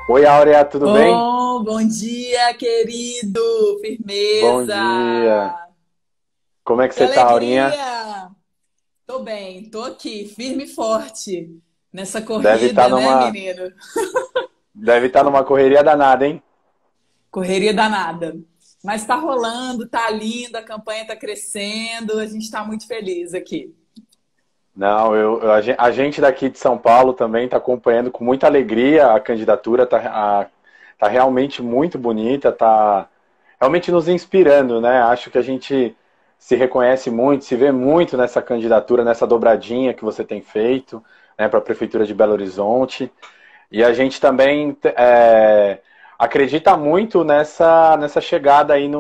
Oi, Áurea, tudo bem? Bom dia, querido! Bom Firmeza! dia. Como é que Que você tá, Aurinha? alegria! Tô bem, tô aqui, firme e forte nessa Deve estar corrida, né, numa, menino? deve estar numa correria danada, hein? Correria danada. Mas tá rolando, tá lindo, a campanha tá crescendo, a gente tá muito feliz aqui. Não, a gente daqui de São Paulo também está acompanhando com muita alegria a candidatura, tá realmente muito bonita, tá realmente nos inspirando, né? Acho que a gente se reconhece muito, se vê muito nessa candidatura, nessa dobradinha que você tem feito, né, para a Prefeitura de Belo Horizonte. E a gente também acredita muito nessa chegada aí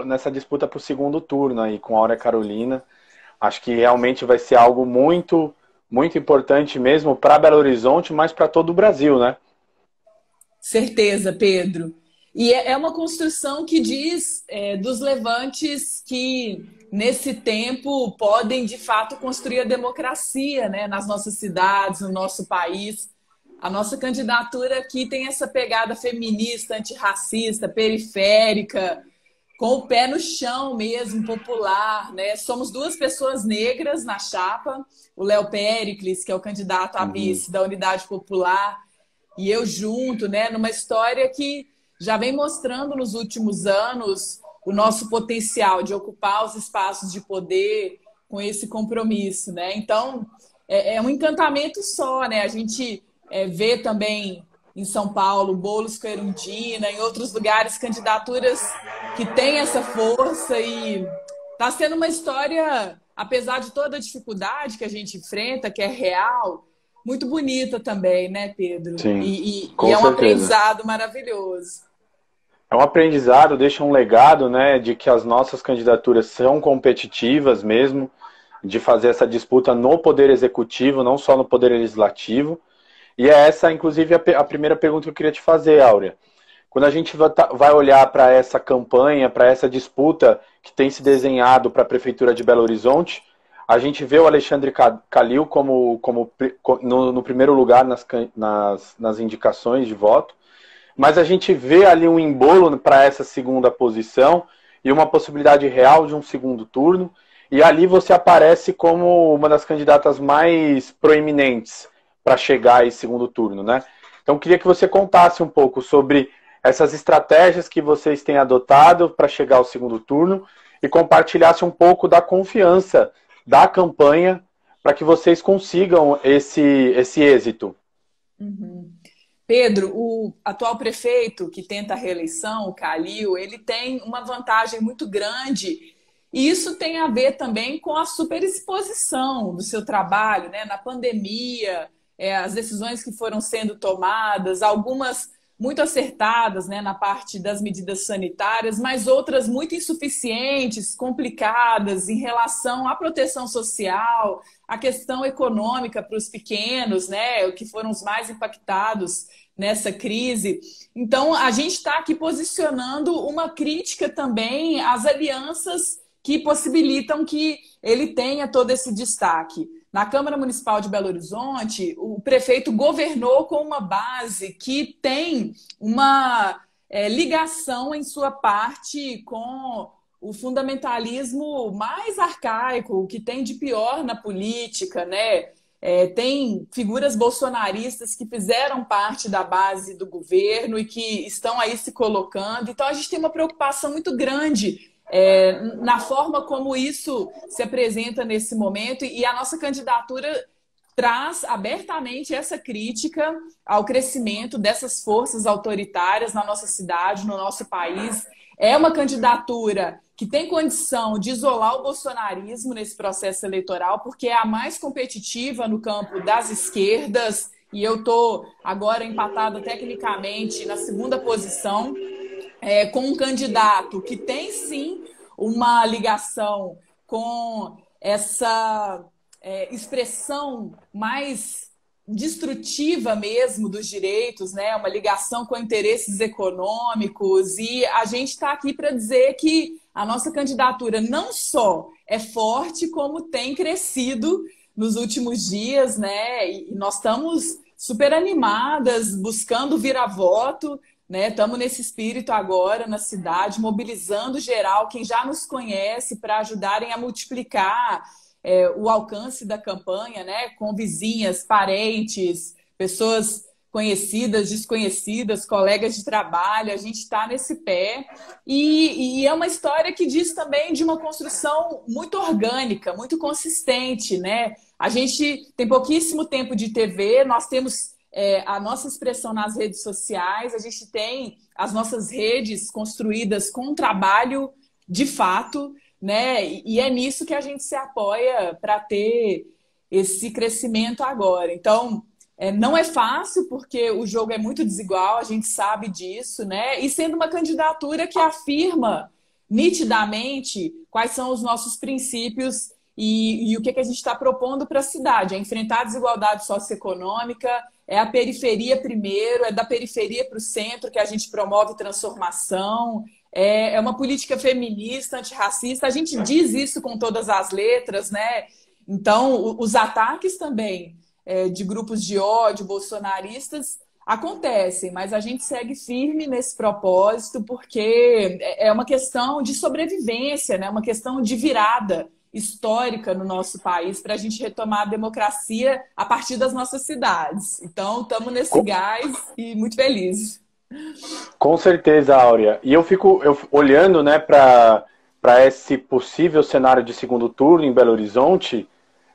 nessa disputa para o segundo turno aí com a Áurea Carolina. Acho que realmente vai ser algo muito, muito importante mesmo para Belo Horizonte, mas para todo o Brasil, né? Certeza, Pedro. E é uma construção que diz dos levantes que, nesse tempo, podem de fato construir a democracia, né, nas nossas cidades, no nosso país. A nossa candidatura aqui tem essa pegada feminista, antirracista, periférica, com o pé no chão mesmo, popular, né? Somos duas pessoas negras na chapa, o Léo Péricles, que é o candidato a Uhum. vice da Unidade Popular, e eu junto, né, numa história que já vem mostrando nos últimos anos o nosso potencial de ocupar os espaços de poder com esse compromisso, né? Então, é um encantamento só, né? A gente vê também em São Paulo bolos com Erundina, em outros lugares candidaturas que têm essa força e está sendo uma história, apesar de toda a dificuldade que a gente enfrenta, que é real, muito bonita também, né, Pedro? Sim, E com é um certeza. aprendizado maravilhoso. É um aprendizado, deixa um legado, né, de que as nossas candidaturas são competitivas mesmo, de fazer essa disputa no poder executivo, não só no poder legislativo. E é essa, inclusive, a primeira pergunta que eu queria te fazer, Áurea. Quando a gente vai olhar para essa campanha, para essa disputa que tem se desenhado para a Prefeitura de Belo Horizonte, a gente vê o Alexandre Calil no primeiro lugar nas indicações de voto, mas a gente vê ali um embolo para essa segunda posição e uma possibilidade real de um segundo turno, e ali você aparece como uma das candidatas mais proeminentes para chegar a esse segundo turno, né? Então, queria que você contasse um pouco sobre essas estratégias que vocês têm adotado para chegar ao segundo turno e compartilhasse um pouco da confiança da campanha para que vocês consigam esse êxito. Uhum. Pedro, o atual prefeito que tenta a reeleição, o Calil, ele tem uma vantagem muito grande e isso tem a ver também com a superexposição do seu trabalho, né? Na pandemia, as decisões que foram sendo tomadas, algumas muito acertadas, né, na parte das medidas sanitárias, mas outras muito insuficientes, complicadas em relação à proteção social, à questão econômica para os pequenos, né, que foram os mais impactados nessa crise. Então, a gente está aqui posicionando uma crítica também às alianças que possibilitam que ele tenha todo esse destaque. Na Câmara Municipal de Belo Horizonte, o prefeito governou com uma base que tem uma ligação em sua parte com o fundamentalismo mais arcaico, o que tem de pior na política, né? Tem figuras bolsonaristas que fizeram parte da base do governo e que estão aí se colocando. Então, a gente tem uma preocupação muito grande na forma como isso se apresenta nesse momento, e a nossa candidatura traz abertamente essa crítica ao crescimento dessas forças autoritárias na nossa cidade, no nosso país. É uma candidatura que tem condição de isolar o bolsonarismo nesse processo eleitoral, porque é a mais competitiva no campo das esquerdas, e eu estou agora empatada tecnicamente na segunda posição, com um candidato que tem sim uma ligação com essa expressão mais destrutiva mesmo dos direitos, né? Uma ligação com interesses econômicos, e a gente está aqui para dizer que a nossa candidatura não só é forte, como tem crescido nos últimos dias, né? E nós estamos super animadas, buscando vira-voto, né? Estamos nesse espírito agora na cidade, mobilizando geral, quem já nos conhece, para ajudarem a multiplicar o alcance da campanha, né? Com vizinhas, parentes, pessoas conhecidas, desconhecidas, colegas de trabalho, a gente está nesse pé. E é uma história que diz também de uma construção muito orgânica, muito consistente, né? A gente tem pouquíssimo tempo de TV, nós temos a nossa expressão nas redes sociais, a gente tem as nossas redes construídas com trabalho de fato, né? E é nisso que a gente se apoia para ter esse crescimento agora. Então, não é fácil, porque o jogo é muito desigual, a gente sabe disso, né? E sendo uma candidatura que afirma nitidamente quais são os nossos princípios e o que a gente está propondo para a cidade. É enfrentar a desigualdade socioeconômica, é a periferia primeiro, é da periferia para o centro que a gente promove transformação, é uma política feminista, antirracista. A gente diz isso com todas as letras, né? Então, os ataques também de grupos de ódio bolsonaristas acontecem, mas a gente segue firme nesse propósito porque é uma questão de sobrevivência, né? Uma questão de virada histórica no nosso país para a gente retomar a democracia a partir das nossas cidades. Então, estamos nesse gás e muito felizes. Com certeza, Áurea. E eu fico olhando, né, para esse possível cenário de segundo turno em Belo Horizonte.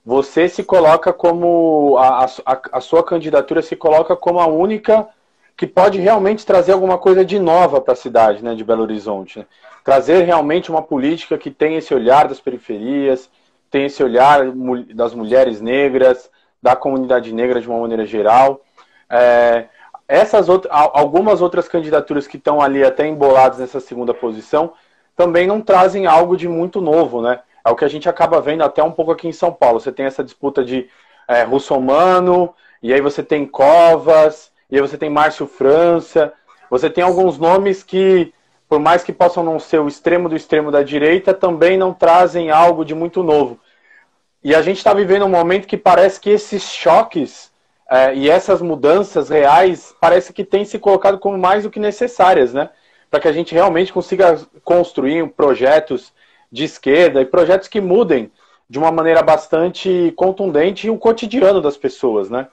Você se coloca como a sua candidatura se coloca como a única que pode realmente trazer alguma coisa de nova para a cidade, né, de Belo Horizonte, né? Trazer realmente uma política que tem esse olhar das periferias, tem esse olhar das mulheres negras, da comunidade negra de uma maneira geral. Algumas outras candidaturas que estão ali até emboladas nessa segunda posição também não trazem algo de muito novo, né? É o que a gente acaba vendo até um pouco aqui em São Paulo. Você tem essa disputa de Russomano, e aí você tem Covas, e aí você tem Márcio França. Você tem alguns nomes que, por mais que possam não ser o extremo do extremo da direita, também não trazem algo de muito novo. E a gente está vivendo um momento que parece que esses choques e essas mudanças reais parece que têm se colocado como mais do que necessárias, né? Para que a gente realmente consiga construir projetos de esquerda e projetos que mudem de uma maneira bastante contundente o cotidiano das pessoas, né?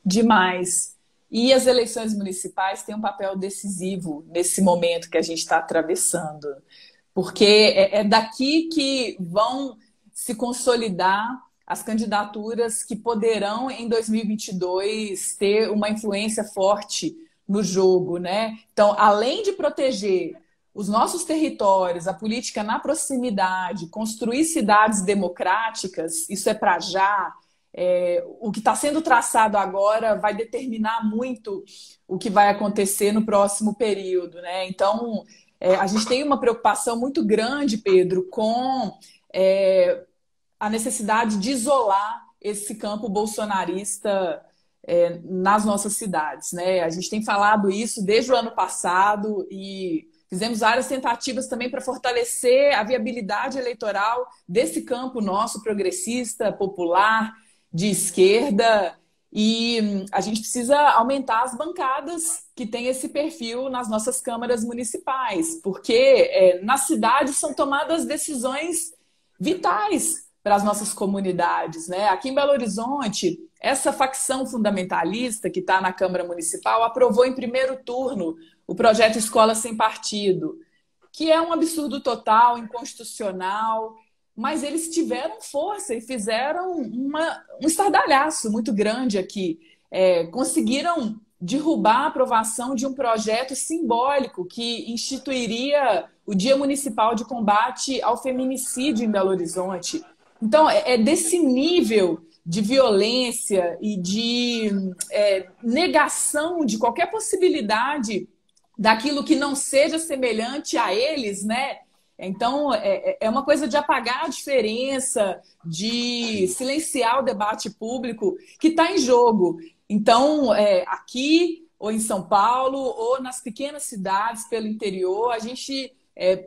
Demais. E as eleições municipais têm um papel decisivo nesse momento que a gente está atravessando, porque é daqui que vão se consolidar as candidaturas que poderão, em 2022, ter uma influência forte no jogo, né? Então, além de proteger os nossos territórios, a política na proximidade, construir cidades democráticas, isso é para já. O que está sendo traçado agora vai determinar muito o que vai acontecer no próximo período, né? Então, a gente tem uma preocupação muito grande, Pedro, com a necessidade de isolar esse campo bolsonarista nas nossas cidades, né? A gente tem falado isso desde o ano passado e fizemos várias tentativas também para fortalecer a viabilidade eleitoral desse campo nosso progressista, popular, de esquerda, e a gente precisa aumentar as bancadas que têm esse perfil nas nossas câmaras municipais, porque nas cidades são tomadas decisões vitais para as nossas comunidades, né? Aqui em Belo Horizonte, essa facção fundamentalista que está na Câmara Municipal aprovou em primeiro turno o projeto Escola Sem Partido, que é um absurdo total, inconstitucional, mas eles tiveram força e fizeram um estardalhaço muito grande aqui. Conseguiram derrubar a aprovação de um projeto simbólico que instituiria o Dia Municipal de Combate ao Feminicídio em Belo Horizonte. Então, é desse nível de violência e de negação de qualquer possibilidade daquilo que não seja semelhante a eles, né? Então, é uma coisa de apagar a diferença, de silenciar o debate público que está em jogo. Então, aqui, ou em São Paulo, ou nas pequenas cidades pelo interior, a gente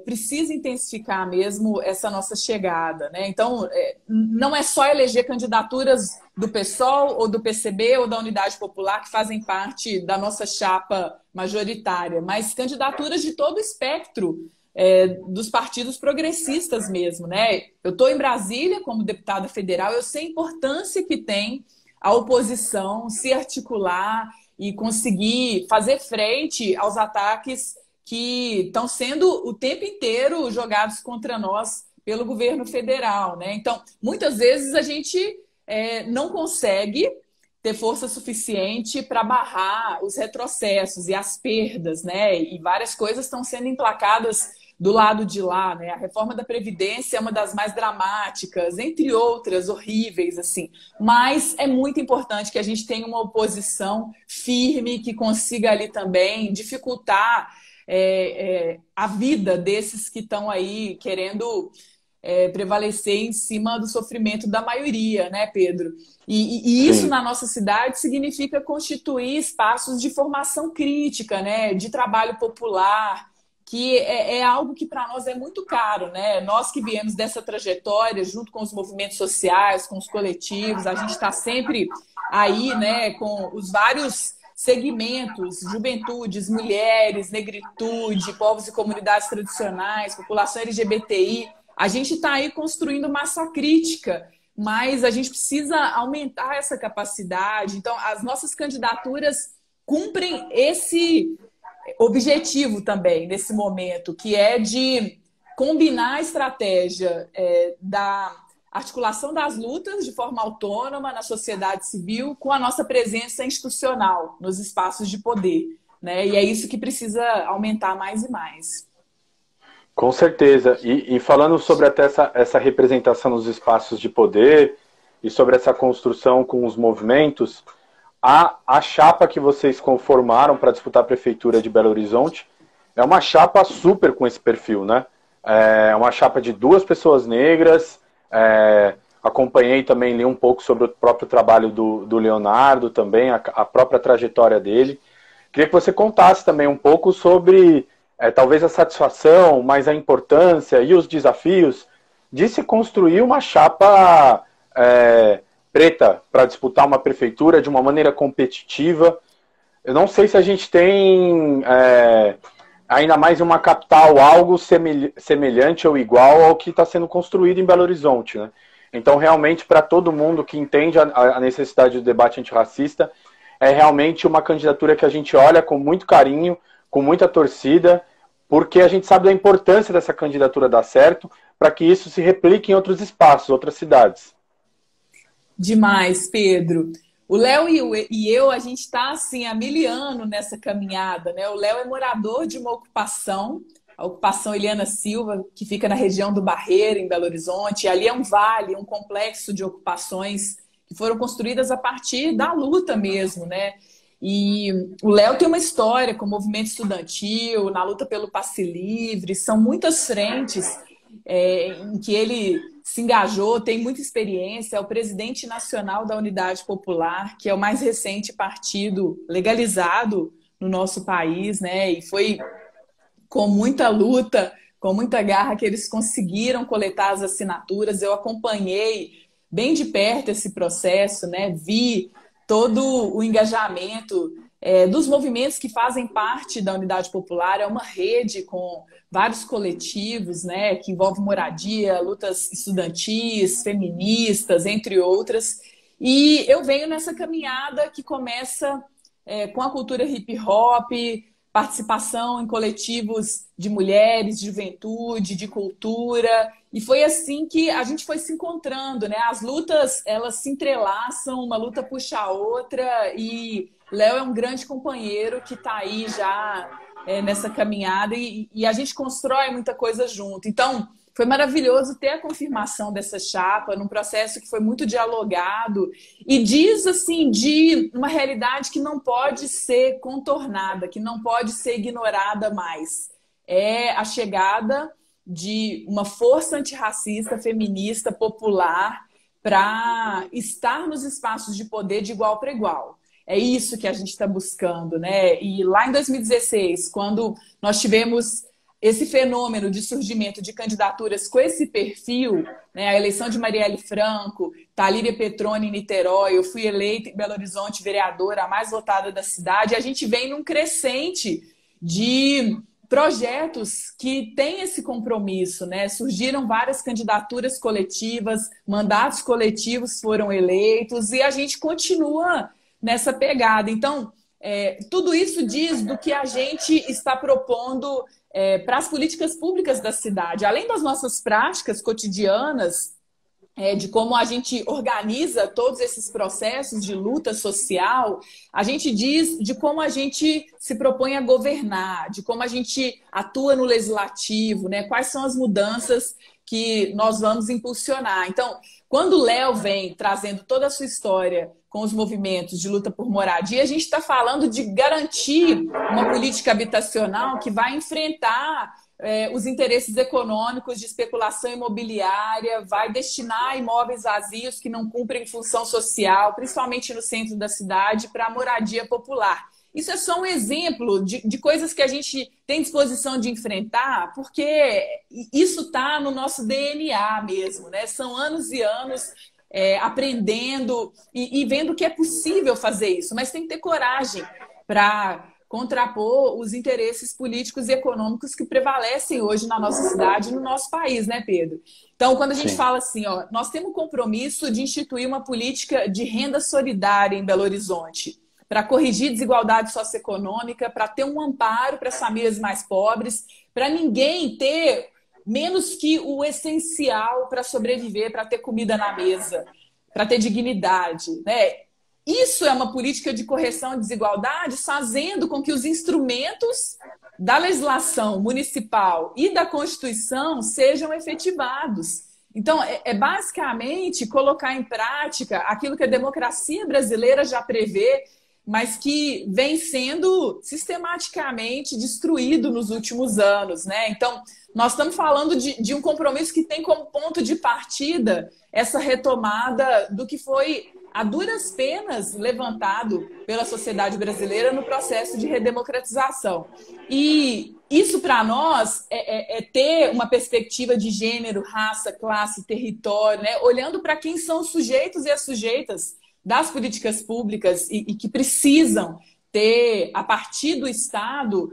precisa intensificar mesmo essa nossa chegada, né? Então, não é só eleger candidaturas do PSOL ou do PCB ou da Unidade Popular que fazem parte da nossa chapa majoritária, mas candidaturas de todo o espectro dos partidos progressistas mesmo, né? Eu estou em Brasília como deputada federal, eu sei a importância que tem a oposição se articular e conseguir fazer frente aos ataques que estão sendo o tempo inteiro jogados contra nós pelo governo federal, né? Então, muitas vezes a gente não consegue ter força suficiente para barrar os retrocessos e as perdas, né? E várias coisas estão sendo emplacadas do lado de lá, né? A reforma da Previdência é uma das mais dramáticas, entre outras horríveis, assim. Mas é muito importante que a gente tenha uma oposição firme que consiga ali também dificultar a vida desses que estão aí querendo prevalecer em cima do sofrimento da maioria, né, Pedro? E isso na nossa cidade significa constituir espaços de formação crítica, né, de trabalho popular, que é algo que para nós é muito caro, né? Nós que viemos dessa trajetória, junto com os movimentos sociais, com os coletivos, a gente está sempre aí, né, com os vários segmentos, juventudes, mulheres, negritude, povos e comunidades tradicionais, população LGBTI. A gente está aí construindo massa crítica, mas a gente precisa aumentar essa capacidade. Então, as nossas candidaturas cumprem esse objetivo também, nesse momento, que é de combinar a estratégia da articulação das lutas de forma autônoma na sociedade civil com a nossa presença institucional nos espaços de poder, né? E é isso que precisa aumentar mais e mais. Com certeza. E falando sobre até essa representação nos espaços de poder e sobre essa construção com os movimentos, a chapa que vocês conformaram para disputar a Prefeitura de Belo Horizonte é uma chapa super com esse perfil, né? É uma chapa de 2 pessoas negras. Acompanhei também, li um pouco sobre o próprio trabalho do Leonardo também, a própria trajetória dele. Queria que você contasse também um pouco sobre talvez a satisfação, mas a importância e os desafios de se construir uma chapa preta para disputar uma prefeitura de uma maneira competitiva. Eu não sei se a gente tem, ainda mais em uma capital, algo semelhante ou igual ao que está sendo construído em Belo Horizonte, né? Então, realmente, para todo mundo que entende a necessidade do debate antirracista, é realmente uma candidatura que a gente olha com muito carinho, com muita torcida, porque a gente sabe da importância dessa candidatura dar certo, para que isso se replique em outros espaços, outras cidades. Demais, Pedro. O Léo e eu, a gente está assim, há 1000 anos nessa caminhada, né? O Léo é morador de uma ocupação, a ocupação Eliana Silva, que fica na região do Barreiro, em Belo Horizonte. E ali é um vale, um complexo de ocupações que foram construídas a partir da luta mesmo, né? E o Léo tem uma história com o movimento estudantil, na luta pelo passe livre, são muitas frentes em que ele se engajou, tem muita experiência, é o presidente nacional da Unidade Popular, que é o mais recente partido legalizado no nosso país, né? E foi com muita luta, com muita garra que eles conseguiram coletar as assinaturas. Eu acompanhei bem de perto esse processo, né? Vi todo o engajamento dos movimentos que fazem parte da Unidade Popular. É uma rede com vários coletivos, né, que envolve moradia, lutas estudantis, feministas, entre outras. E eu venho nessa caminhada que começa com a cultura hip hop, participação em coletivos de mulheres, de juventude, de cultura. E foi assim que a gente foi se encontrando, né? As lutas, elas se entrelaçam, uma luta puxa a outra, e Léo é um grande companheiro que está aí já nessa caminhada, e a gente constrói muita coisa junto. Então, foi maravilhoso ter a confirmação dessa chapa num processo que foi muito dialogado e diz, assim, de uma realidade que não pode ser contornada, que não pode ser ignorada mais. É a chegada de uma força antirracista, feminista, popular, para estar nos espaços de poder de igual para igual. É isso que a gente está buscando, né? E lá em 2016, quando nós tivemos esse fenômeno de surgimento de candidaturas com esse perfil, né, a eleição de Marielle Franco, Talíria Petroni em Niterói, eu fui eleita em Belo Horizonte vereadora, a mais votada da cidade, a gente vem num crescente de projetos que têm esse compromisso, né? Surgiram várias candidaturas coletivas, mandatos coletivos foram eleitos e a gente continua nessa pegada. Então, tudo isso diz do que a gente está propondo para as políticas públicas da cidade. Além das nossas práticas cotidianas, de como a gente organiza todos esses processos de luta social, a gente diz de como a gente se propõe a governar, de como a gente atua no legislativo, né? Quais são as mudanças que nós vamos impulsionar. Então, quando o Léo vem trazendo toda a sua história com os movimentos de luta por moradia, a gente está falando de garantir uma política habitacional que vai enfrentar os interesses econômicos de especulação imobiliária, vai destinar imóveis vazios que não cumprem função social, principalmente no centro da cidade, para a moradia popular. Isso é só um exemplo de coisas que a gente tem disposição de enfrentar, porque isso está no nosso DNA mesmo, né? São anos e anos aprendendo e vendo que é possível fazer isso, mas tem que ter coragem para contrapor os interesses políticos e econômicos que prevalecem hoje na nossa cidade e no nosso país, né, Pedro? Então, quando a gente fala assim, ó, nós temos um compromisso de instituir uma política de renda solidária em Belo Horizonte, para corrigir desigualdade socioeconômica, para ter um amparo para as famílias mais pobres, para ninguém ter menos que o essencial para sobreviver, para ter comida na mesa, para ter dignidade, né? Isso é uma política de correção de desigualdades, fazendo com que os instrumentos da legislação municipal e da Constituição sejam efetivados. Então, basicamente colocar em prática aquilo que a democracia brasileira já prevê, mas que vem sendo sistematicamente destruído nos últimos anos, né? Então, nós estamos falando de um compromisso que tem como ponto de partida essa retomada do que foi a duras penas levantado pela sociedade brasileira no processo de redemocratização. E isso, para nós, é ter uma perspectiva de gênero, raça, classe, território, né? Olhando para quem são os sujeitos e as sujeitas das políticas públicas e que precisam ter, a partir do Estado,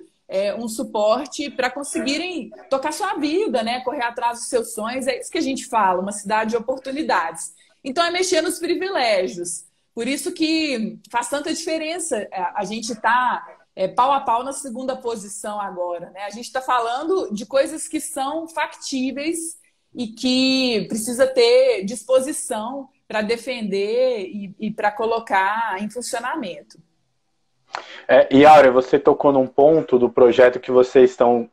um suporte para conseguirem tocar sua vida, né? Correr atrás dos seus sonhos. É isso que a gente fala, uma cidade de oportunidades. Então, é mexer nos privilégios. Por isso que faz tanta diferença a gente estar pau a pau na segunda posição agora, né? A gente está falando de coisas que são factíveis e que precisa ter disposição para defender e para colocar em funcionamento. E Áurea, você tocou num ponto do projeto que vocês estão,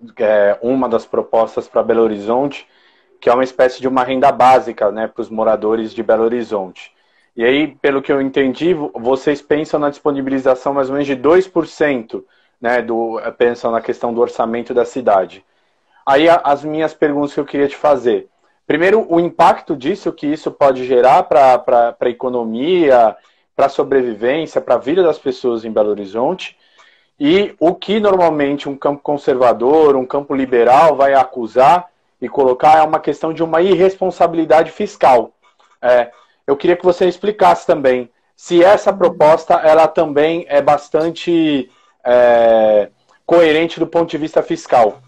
uma das propostas para Belo Horizonte, que é uma espécie de uma renda básica, né, para os moradores de Belo Horizonte. E aí, pelo que eu entendi, vocês pensam na disponibilização mais ou menos de 2%, né, pensam na questão do orçamento da cidade. Aí as minhas perguntas que eu queria te fazer. Primeiro, o impacto disso, que isso pode gerar para a economia, para a sobrevivência, para a vida das pessoas em Belo Horizonte, e o que normalmente um campo conservador, um campo liberal vai acusar e colocar é uma questão de uma irresponsabilidade fiscal. Eu queria que você explicasse também se essa proposta ela também é bastante coerente do ponto de vista fiscal.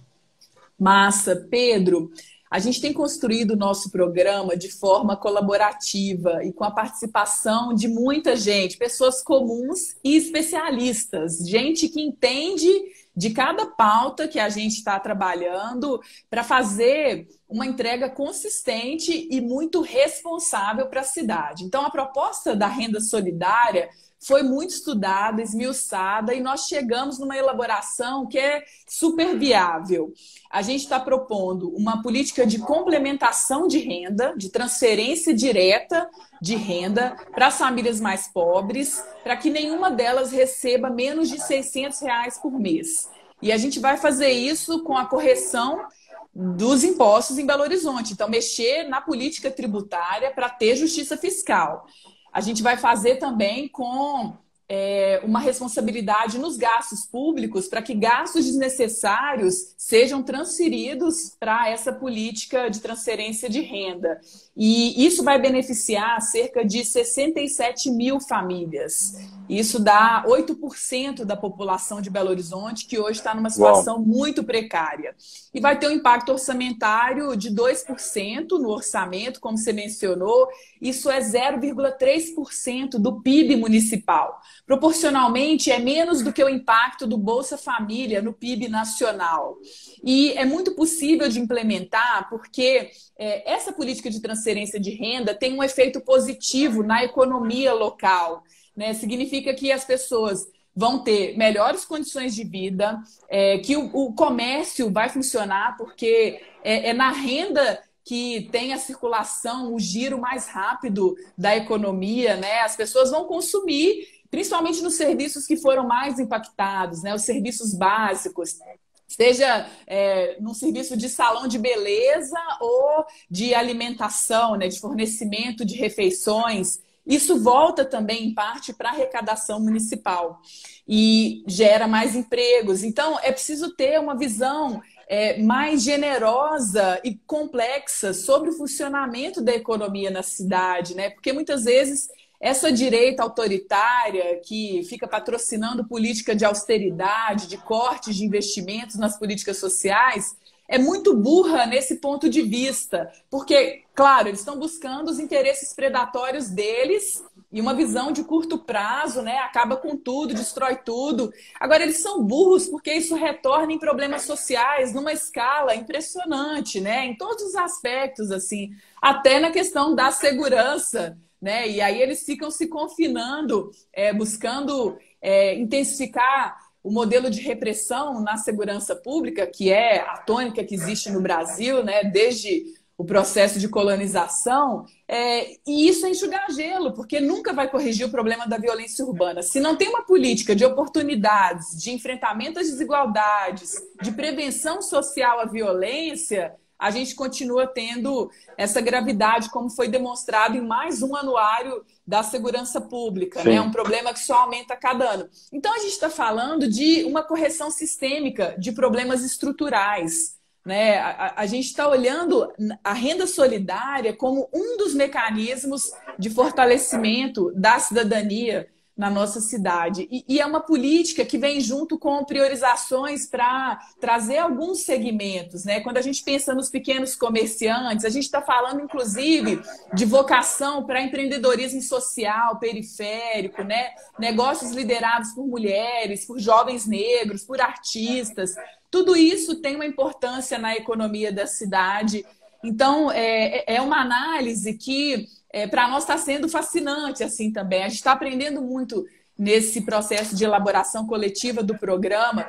Massa, Pedro. A gente tem construído o nosso programa de forma colaborativa e com a participação de muita gente, pessoas comuns e especialistas, gente que entende de cada pauta que a gente está trabalhando para fazer uma entrega consistente e muito responsável para a cidade. Então, a proposta da renda solidária foi muito estudada, esmiuçada, e nós chegamos numa elaboração que é super viável. A gente está propondo uma política de complementação de renda, de transferência direta de renda para as famílias mais pobres, para que nenhuma delas receba menos de R$600 por mês. E a gente vai fazer isso com a correção dos impostos em Belo Horizonte. Então, mexer na política tributária para ter justiça fiscal. A gente vai fazer também com uma responsabilidade nos gastos públicos para que gastos desnecessários sejam transferidos para essa política de transferência de renda. E isso vai beneficiar cerca de 67 mil famílias. Isso dá 8% da população de Belo Horizonte, que hoje está numa situação muito precária. E vai ter um impacto orçamentário de 2% no orçamento, como você mencionou. Isso é 0,3% do PIB municipal. Proporcionalmente, é menos do que o impacto do Bolsa Família no PIB nacional. E é muito possível de implementar porque essa política de transferência de renda tem um efeito positivo na economia local, né? Significa que as pessoas vão ter melhores condições de vida, que o comércio vai funcionar, porque é na renda que tem a circulação, o giro mais rápido da economia, né? As pessoas vão consumir, principalmente nos serviços que foram mais impactados, né? Os serviços básicos, seja num serviço de salão de beleza ou de alimentação, né? De fornecimento de refeições. Isso volta também, em parte, para a arrecadação municipal e gera mais empregos. Então, é preciso ter uma visão mais generosa e complexa sobre o funcionamento da economia na cidade, né? Porque muitas vezes essa direita autoritária que fica patrocinando política de austeridade, de cortes de investimentos nas políticas sociais, é muito burra nesse ponto de vista, porque, claro, eles estão buscando os interesses predatórios deles e uma visão de curto prazo, né? Acaba com tudo, destrói tudo. Agora, eles são burros porque isso retorna em problemas sociais numa escala impressionante, né? Em todos os aspectos, assim, até na questão da segurança, né? E aí eles ficam se confinando, buscando intensificar o modelo de repressão na segurança pública, que é a tônica que existe no Brasil, né, desde o processo de colonização, e isso é enxugar gelo, porque nunca vai corrigir o problema da violência urbana. Se não tem uma política de oportunidades, de enfrentamento às desigualdades, de prevenção social à violência, a gente continua tendo essa gravidade, como foi demonstrado em mais um anuário da segurança pública, né? Um problema que só aumenta a cada ano. Então, a gente está falando de uma correção sistêmica de problemas estruturais, né? A gente está olhando a renda solidária como um dos mecanismos de fortalecimento da cidadania na nossa cidade. E é uma política que vem junto com priorizações para trazer alguns segmentos, né? Quando a gente pensa nos pequenos comerciantes, a gente está falando, inclusive, de vocação para empreendedorismo social, periférico, né? Negócios liderados por mulheres, por jovens negros, por artistas. Tudo isso tem uma importância na economia da cidade. Então, é uma análise que para nós está sendo fascinante assim também. A gente está aprendendo muito nesse processo de elaboração coletiva do programa,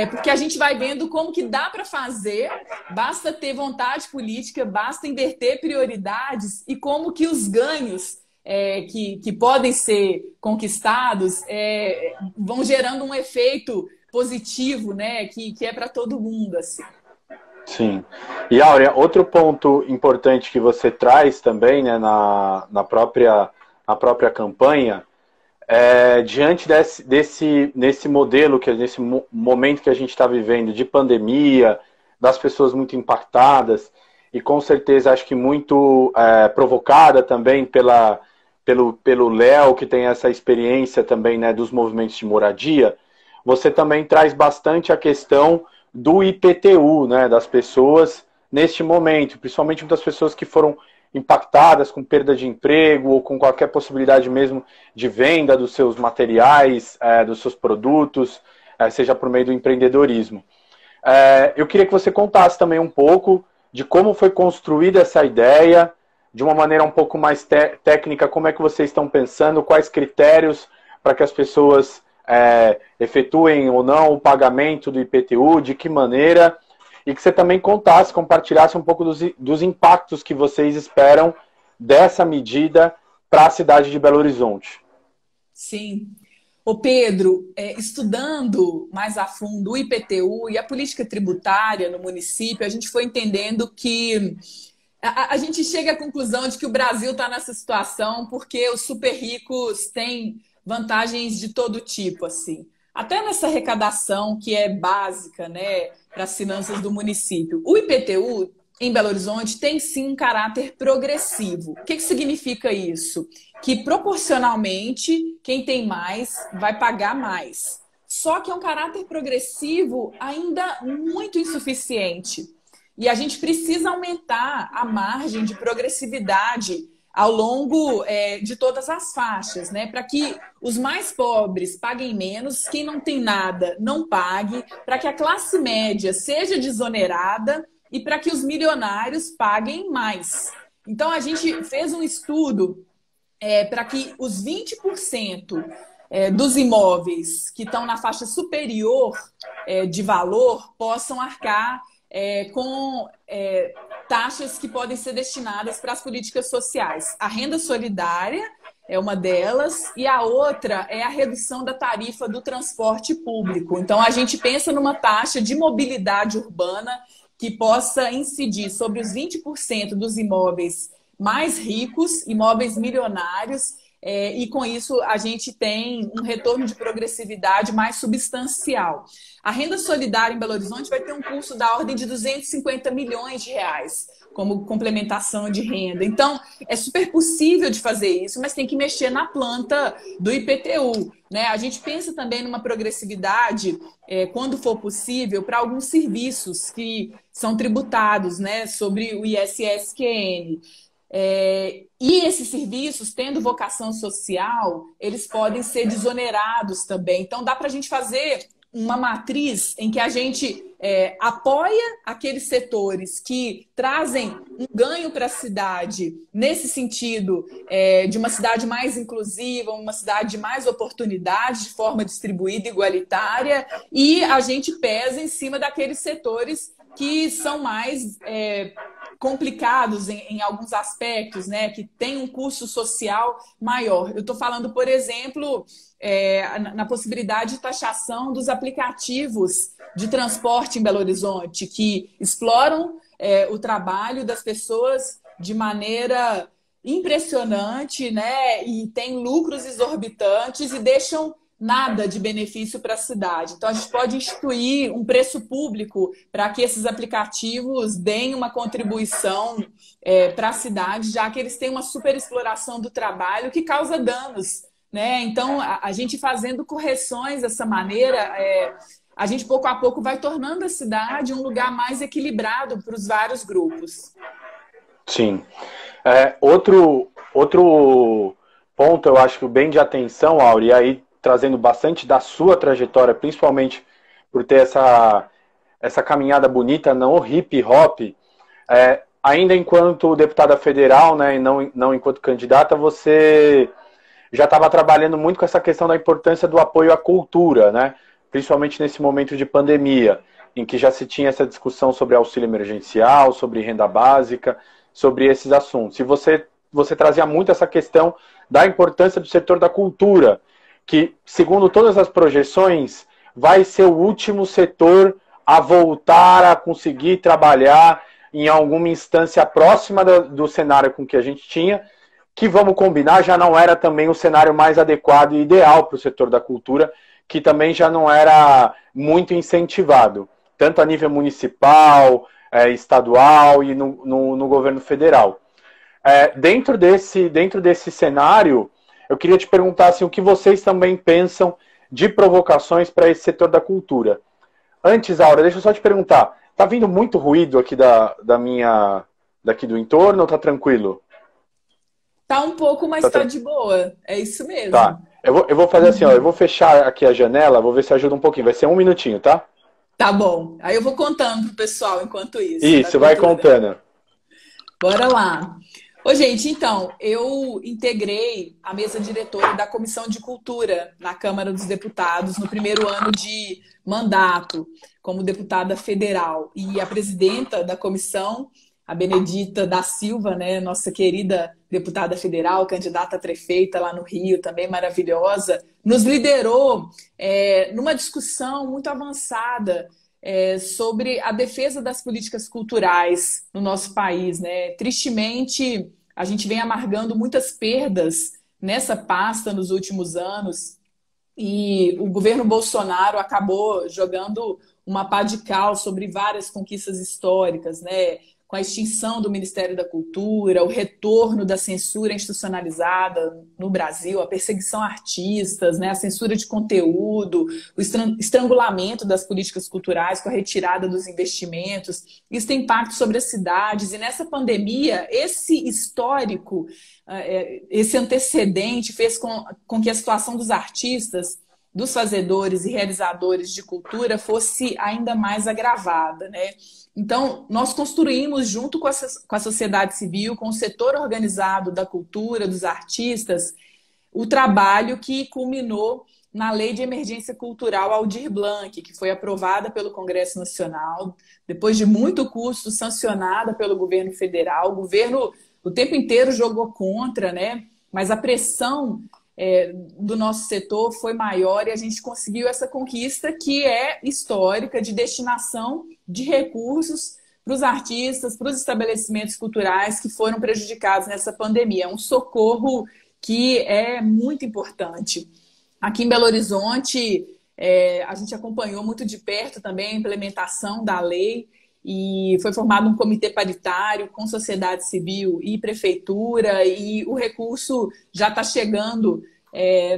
porque a gente vai vendo como que dá para fazer, basta ter vontade política, basta inverter prioridades e como que os ganhos que podem ser conquistados vão gerando um efeito positivo, né, que é para todo mundo, assim. Sim. E, Áurea, outro ponto importante que você traz também, né, na própria campanha, diante nesse modelo, nesse momento que a gente está vivendo de pandemia, das pessoas muito impactadas, e com certeza acho que muito provocada também pelo Léo, que tem essa experiência também, né, dos movimentos de moradia, você também traz bastante a questão do IPTU, né, das pessoas neste momento, principalmente das pessoas que foram impactadas com perda de emprego ou com qualquer possibilidade mesmo de venda dos seus materiais, dos seus produtos, seja por meio do empreendedorismo. Eu queria que você contasse também um pouco de como foi construída essa ideia, de uma maneira um pouco mais técnica, como é que vocês estão pensando, quais critérios para que as pessoas efetuem ou não o pagamento do IPTU, de que maneira, e que você também compartilhasse um pouco dos impactos que vocês esperam dessa medida para a cidade de Belo Horizonte. Sim. Ô Pedro, estudando mais a fundo o IPTU e a política tributária no município, a gente foi entendendo que a gente chega à conclusão de que o Brasil está nessa situação porque os super ricos têm vantagens de todo tipo, assim. Até nessa arrecadação que é básica, né, para as finanças do município. O IPTU, em Belo Horizonte, tem sim um caráter progressivo. O que que significa isso? Que proporcionalmente, quem tem mais vai pagar mais. Só que é um caráter progressivo ainda muito insuficiente. E a gente precisa aumentar a margem de progressividade ao longo de todas as faixas, né? Para que os mais pobres paguem menos, quem não tem nada não pague, para que a classe média seja desonerada e para que os milionários paguem mais. Então, a gente fez um estudo para que os 20% dos imóveis que estão na faixa superior de valor possam arcar com taxas que podem ser destinadas para as políticas sociais. A renda solidária é uma delas, e a outra é a redução da tarifa do transporte público. Então, a gente pensa numa taxa de mobilidade urbana que possa incidir sobre os 20% dos imóveis mais ricos, imóveis milionários, e com isso a gente tem um retorno de progressividade mais substancial. A renda solidária em Belo Horizonte vai ter um custo da ordem de 250 milhões de reais como complementação de renda. Então, é super possível de fazer isso, mas tem que mexer na planta do IPTU, né? A gente pensa também numa progressividade, quando for possível, para alguns serviços que são tributados, né, sobre o ISSQN. E esses serviços, tendo vocação social, eles podem ser desonerados também. Então, dá para a gente fazer uma matriz em que a gente apoia aqueles setores que trazem um ganho para a cidade, nesse sentido de uma cidade mais inclusiva, uma cidade de mais oportunidades, de forma distribuída e igualitária, e a gente pesa em cima daqueles setores que são mais complicados em alguns aspectos, né, que tem um custo social maior. Eu estou falando, por exemplo, na possibilidade de taxação dos aplicativos de transporte em Belo Horizonte, que exploram o trabalho das pessoas de maneira impressionante, né, e tem lucros exorbitantes e deixam nada de benefício para a cidade. Então, a gente pode instituir um preço público para que esses aplicativos deem uma contribuição para a cidade, já que eles têm uma superexploração do trabalho que causa danos, né? Então, a gente fazendo correções dessa maneira, a gente pouco a pouco vai tornando a cidade um lugar mais equilibrado para os vários grupos. Sim. Outro ponto, eu acho que bem de atenção, Auri, e aí trazendo bastante da sua trajetória, principalmente por ter essa caminhada bonita no hip hop, ainda enquanto deputada federal, né, e não enquanto candidata, você já estava trabalhando muito com essa questão da importância do apoio à cultura, né, principalmente nesse momento de pandemia, em que já se tinha essa discussão sobre auxílio emergencial, sobre renda básica, sobre esses assuntos. E você trazia muito essa questão da importância do setor da cultura, que, segundo todas as projeções, vai ser o último setor a voltar a conseguir trabalhar em alguma instância próxima do cenário com que a gente tinha, que, vamos combinar, já não era também o cenário mais adequado e ideal para o setor da cultura, que também já não era muito incentivado, tanto a nível municipal, estadual e no governo federal. Dentro desse cenário, eu queria te perguntar assim, o que vocês também pensam de provocações para esse setor da cultura. Antes, Aura, deixa eu só te perguntar, tá vindo muito ruído aqui daqui do entorno ou tá tranquilo? Tá um pouco, mas tá de boa. É isso mesmo. Tá. Eu vou fazer assim, ó, eu vou fechar aqui a janela, vou ver se ajuda um pouquinho. Vai ser 1 minutinho, tá? Tá bom. Aí eu vou contando pro pessoal enquanto isso. Isso, vai contando. Bora lá. Ô, gente, então, eu integrei a mesa diretora da Comissão de Cultura na Câmara dos Deputados no primeiro ano de mandato como deputada federal. E a presidenta da comissão, a Benedita da Silva, né, nossa querida deputada federal, candidata a prefeita lá no Rio, também maravilhosa, nos liderou numa discussão muito avançada sobre a defesa das políticas culturais no nosso país, né? Tristemente, a gente vem amargando muitas perdas nessa pasta nos últimos anos e o governo Bolsonaro acabou jogando uma pá de cal sobre várias conquistas históricas, né? Com a extinção do Ministério da Cultura, o retorno da censura institucionalizada no Brasil, a perseguição a artistas, né? A censura de conteúdo, o estrangulamento das políticas culturais com a retirada dos investimentos. Isso tem impacto sobre as cidades. E nessa pandemia, esse histórico, esse antecedente fez com que a situação dos artistas, dos fazedores e realizadores de cultura fosse ainda mais agravada, né? Então, nós construímos, junto com a sociedade civil, com o setor organizado da cultura, dos artistas, o trabalho que culminou na Lei de Emergência Cultural Aldir Blanc, que foi aprovada pelo Congresso Nacional, depois de muito custo, sancionada pelo governo federal. O governo o tempo inteiro jogou contra, né? Mas a pressão do nosso setor foi maior e a gente conseguiu essa conquista que é histórica de destinação de recursos para os artistas, para os estabelecimentos culturais que foram prejudicados nessa pandemia. É um socorro que é muito importante. Aqui em Belo Horizonte, a gente acompanhou muito de perto também a implementação da lei e foi formado um comitê paritário com sociedade civil e prefeitura, e o recurso já está chegando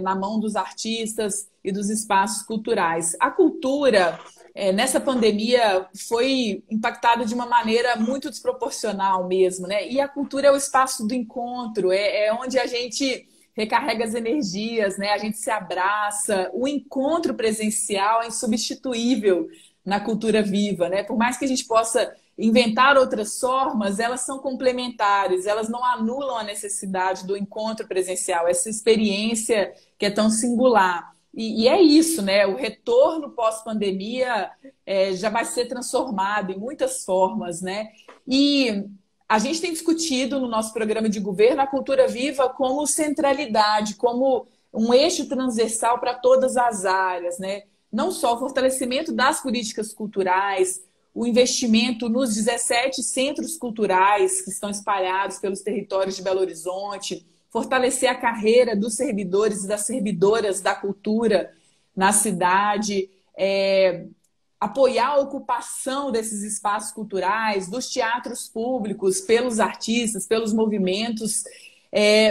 na mão dos artistas e dos espaços culturais. A cultura, nessa pandemia, foi impactada de uma maneira muito desproporcional mesmo, né? E a cultura é o espaço do encontro, é onde a gente recarrega as energias, né? A gente se abraça. O encontro presencial é insubstituível na cultura viva, né? Por mais que a gente possa inventar outras formas, elas são complementares, elas não anulam a necessidade do encontro presencial, essa experiência que é tão singular. E é isso, né? O retorno pós-pandemia já vai ser transformado em muitas formas, né? E a gente tem discutido no nosso programa de governo a cultura viva como centralidade, como um eixo transversal para todas as áreas, né? Não só o fortalecimento das políticas culturais, o investimento nos 17 centros culturais que estão espalhados pelos territórios de Belo Horizonte, fortalecer a carreira dos servidores e das servidoras da cultura na cidade, apoiar a ocupação desses espaços culturais, dos teatros públicos, pelos artistas, pelos movimentos.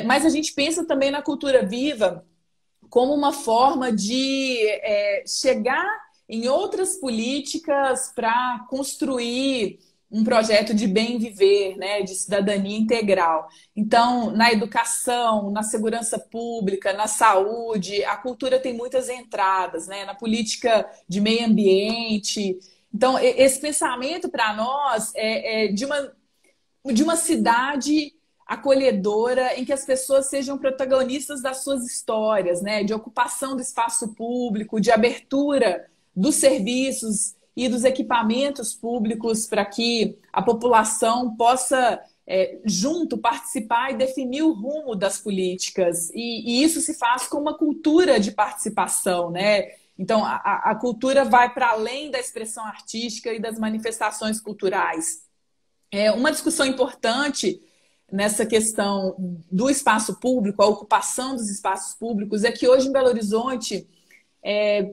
Mas a gente pensa também na cultura viva como uma forma de chegar em outras políticas para construir um projeto de bem viver, né, de cidadania integral. Então, na educação, na segurança pública, na saúde, a cultura tem muitas entradas, né, na política de meio ambiente. Então, esse pensamento para nós é de uma cidade acolhedora em que as pessoas sejam protagonistas das suas histórias, né, de ocupação do espaço público, de abertura dos serviços e dos equipamentos públicos para que a população possa, junto, participar e definir o rumo das políticas. E isso se faz com uma cultura de participação, né? Então, a cultura vai para além da expressão artística e das manifestações culturais. Uma discussão importante nessa questão do espaço público, a ocupação dos espaços públicos, é que hoje em Belo Horizonte,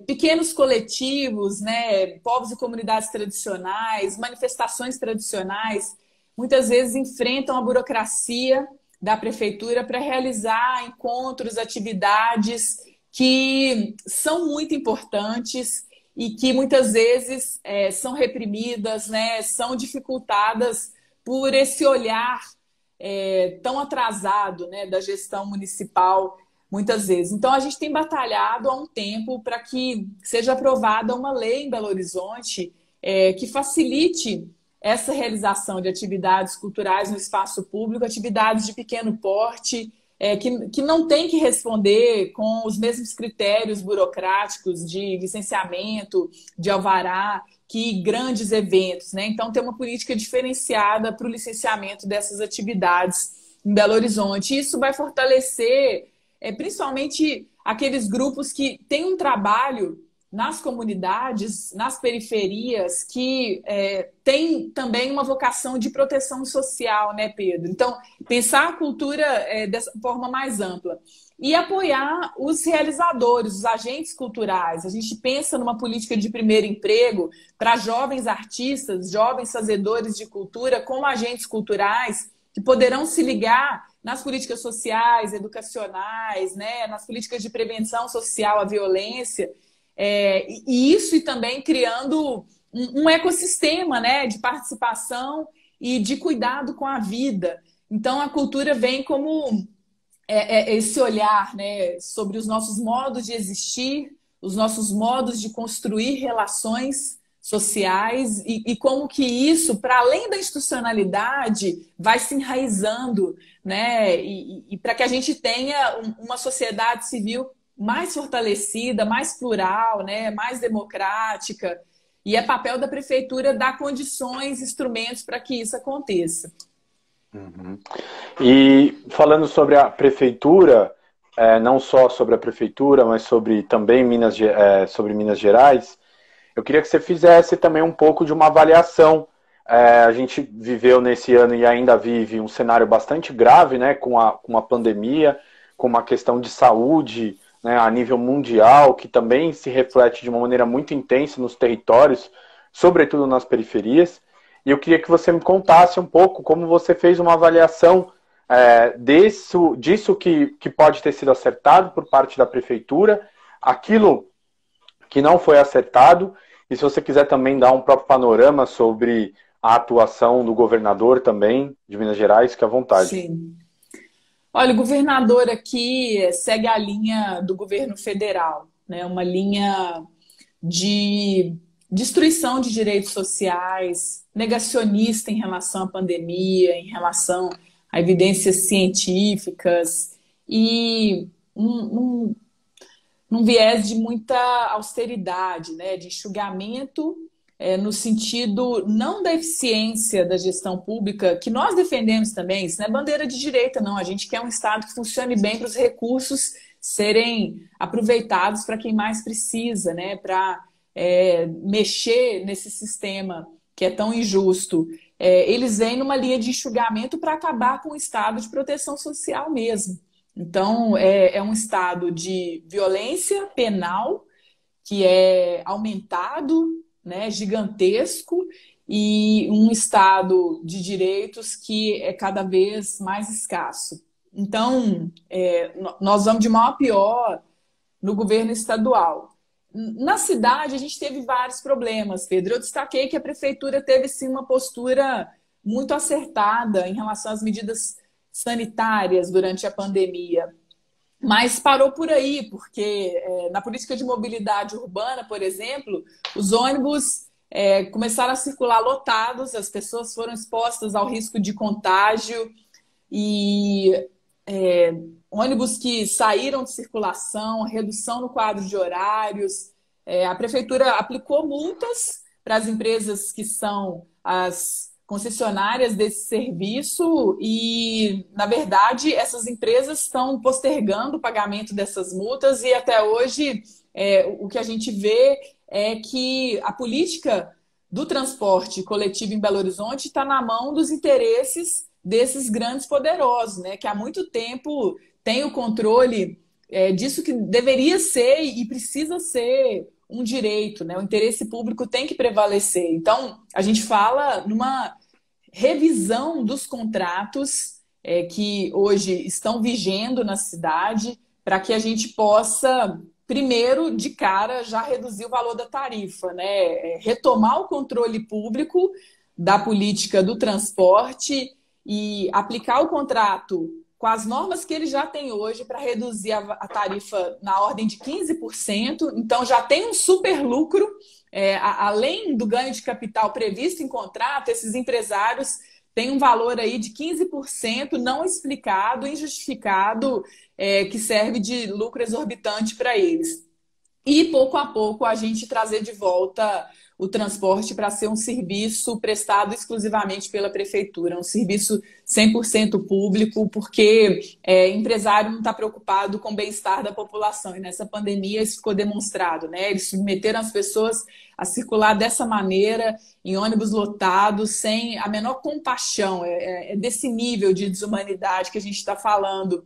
pequenos coletivos, né, povos e comunidades tradicionais, manifestações tradicionais, muitas vezes enfrentam a burocracia da prefeitura para realizar encontros, atividades que são muito importantes e que muitas vezes são reprimidas, né, são dificultadas por esse olhar tão atrasado, né, da gestão municipal, muitas vezes. Então, a gente tem batalhado há um tempo para que seja aprovada uma lei em Belo Horizonte que facilite essa realização de atividades culturais no espaço público, atividades de pequeno porte, que não tem que responder com os mesmos critérios burocráticos de licenciamento, de alvará, que grandes eventos, né? Então, tem uma política diferenciada para o licenciamento dessas atividades em Belo Horizonte. Isso vai fortalecer principalmente aqueles grupos que têm um trabalho nas comunidades, nas periferias, que tem também uma vocação de proteção social, né, Pedro? Então, pensar a cultura dessa forma mais ampla. E apoiar os realizadores, os agentes culturais. A gente pensa numa política de primeiro emprego para jovens artistas, jovens fazedores de cultura, como agentes culturais, que poderão se ligar nas políticas sociais, educacionais, né, nas políticas de prevenção social à violência, e isso e também criando um ecossistema, né, de participação e de cuidado com a vida. Então, a cultura vem como esse olhar, né, sobre os nossos modos de existir, os nossos modos de construir relações sociais e como que isso, para além da institucionalidade, vai se enraizando, né? E para que a gente tenha uma sociedade civil mais fortalecida, mais plural, né? Mais democrática. E é papel da prefeitura dar condições, instrumentos para que isso aconteça. Uhum. E falando sobre a prefeitura, não só sobre a prefeitura, mas sobre também sobre Minas Gerais, eu queria que você fizesse também um pouco de uma avaliação. A gente viveu nesse ano e ainda vive um cenário bastante grave, né, com a pandemia, com uma questão de saúde, né, a nível mundial, que também se reflete de uma maneira muito intensa nos territórios, sobretudo nas periferias. E eu queria que você me contasse um pouco como você fez uma avaliação disso que pode ter sido acertado por parte da prefeitura, aquilo que não foi acertado, e se você quiser também dar um próprio panorama sobre a atuação do governador também, de Minas Gerais, fique à vontade. Sim. Olha, o governador aqui segue a linha do governo federal, né? Uma linha de destruição de direitos sociais, negacionista em relação à pandemia, em relação a evidências científicas e num viés de muita austeridade, né, de enxugamento, no sentido não da eficiência da gestão pública, que nós defendemos também, isso não é bandeira de direita, não. A gente quer um Estado que funcione bem para os recursos serem aproveitados para quem mais precisa, né, para mexer nesse sistema que é tão injusto. Eles vêm numa linha de enxugamento para acabar com o Estado de proteção social mesmo. Então, é um estado de violência penal que é aumentado, né, gigantesco, e um estado de direitos que é cada vez mais escasso. Então, nós vamos de mal a pior no governo estadual. Na cidade, a gente teve vários problemas, Pedro. Eu destaquei que a prefeitura teve, sim, uma postura muito acertada em relação às medidas sanitárias durante a pandemia. Mas parou por aí, porque na política de mobilidade urbana, por exemplo, os ônibus começaram a circular lotados, as pessoas foram expostas ao risco de contágio e ônibus que saíram de circulação, redução no quadro de horários. A prefeitura aplicou multas para as empresas que são as concessionárias desse serviço e, na verdade, essas empresas estão postergando o pagamento dessas multas e até hoje o que a gente vê é que a política do transporte coletivo em Belo Horizonte está na mão dos interesses desses grandes poderosos, né, que há muito tempo têm o controle disso que deveria ser e precisa ser um direito, né? O interesse público tem que prevalecer. Então, a gente fala numa revisão dos contratos que hoje estão vigendo na cidade para que a gente possa, primeiro, de cara, já reduzir o valor da tarifa, né? Retomar o controle público da política do transporte e aplicar o contrato com as normas que ele já tem hoje para reduzir a tarifa na ordem de 15%. Então, já tem um super lucro. Além do ganho de capital previsto em contrato, esses empresários têm um valor aí de 15% não explicado, injustificado, que serve de lucro exorbitante para eles. E, pouco a pouco, a gente trazer de volta o transporte para ser um serviço prestado exclusivamente pela prefeitura, um serviço 100% público, porque empresário não está preocupado com o bem-estar da população. E nessa pandemia isso ficou demonstrado, né? Eles submeteram as pessoas a circular dessa maneira, em ônibus lotados, sem a menor compaixão. É desse nível de desumanidade que a gente está falando,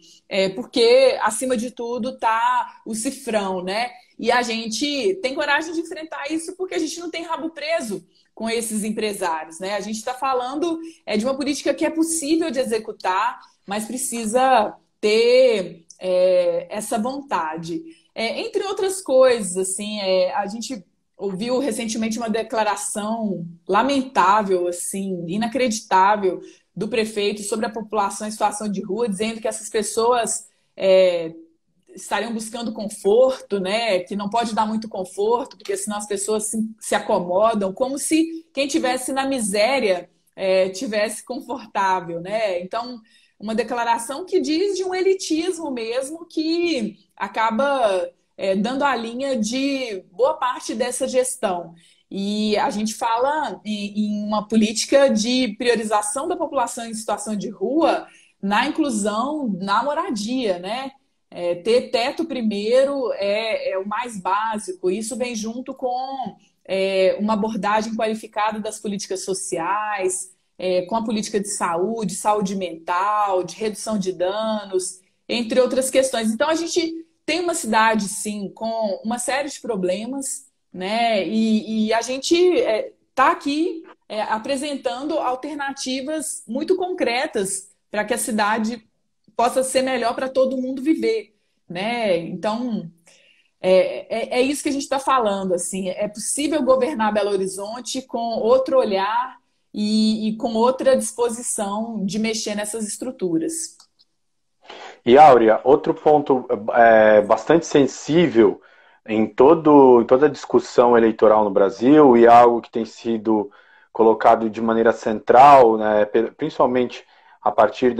porque, acima de tudo, está o cifrão, né? E a gente tem coragem de enfrentar isso porque a gente não tem rabo preso com esses empresários, né? A gente está falando de uma política que é possível de executar, mas precisa ter essa vontade. Entre outras coisas, assim, a gente ouviu recentemente uma declaração lamentável, assim, inacreditável, do prefeito sobre a população em situação de rua, dizendo que essas pessoas estariam buscando conforto, né? Que não pode dar muito conforto, porque senão as pessoas se acomodam, como se quem estivesse na miséria tivesse confortável, né? Então, uma declaração que diz de um elitismo mesmo, que acaba dando a linha de boa parte dessa gestão. E a gente fala em uma política de priorização da população em situação de rua na inclusão, na moradia, né? Ter teto primeiro é o mais básico. Isso vem junto com uma abordagem qualificada das políticas sociais, com a política de saúde, saúde mental, de redução de danos, entre outras questões. Então, a gente tem uma cidade, sim, com uma série de problemas, né? E a gente está aqui apresentando alternativas muito concretas para que a cidade possa ser melhor para todo mundo viver, né? Então, isso que a gente está falando, assim, é possível governar Belo Horizonte com outro olhar e com outra disposição de mexer nessas estruturas. E, Áurea, outro ponto bastante sensível em toda a discussão eleitoral no Brasil e algo que tem sido colocado de maneira central, né, principalmente a partir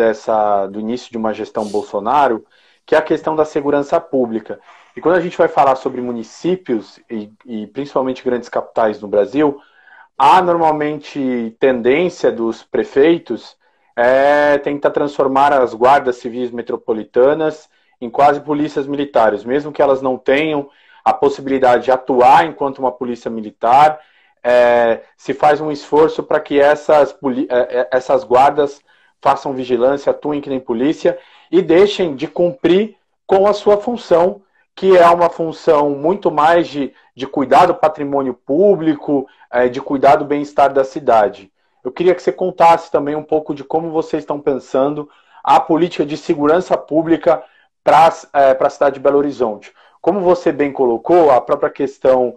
do início de uma gestão Bolsonaro, que é a questão da segurança pública. E quando a gente vai falar sobre municípios e principalmente grandes capitais no Brasil, há normalmente tendência dos prefeitos tentar transformar as guardas civis metropolitanas em quase polícias militares, mesmo que elas não tenham a possibilidade de atuar enquanto uma polícia militar, se faz um esforço para que essas guardas façam vigilância, atuem que nem polícia e deixem de cumprir com a sua função, que é uma função muito mais de cuidar do patrimônio público, de cuidar do bem-estar da cidade. Eu queria que você contasse também um pouco de como vocês estão pensando a política de segurança pública para a cidade de Belo Horizonte. Como você bem colocou, a própria questão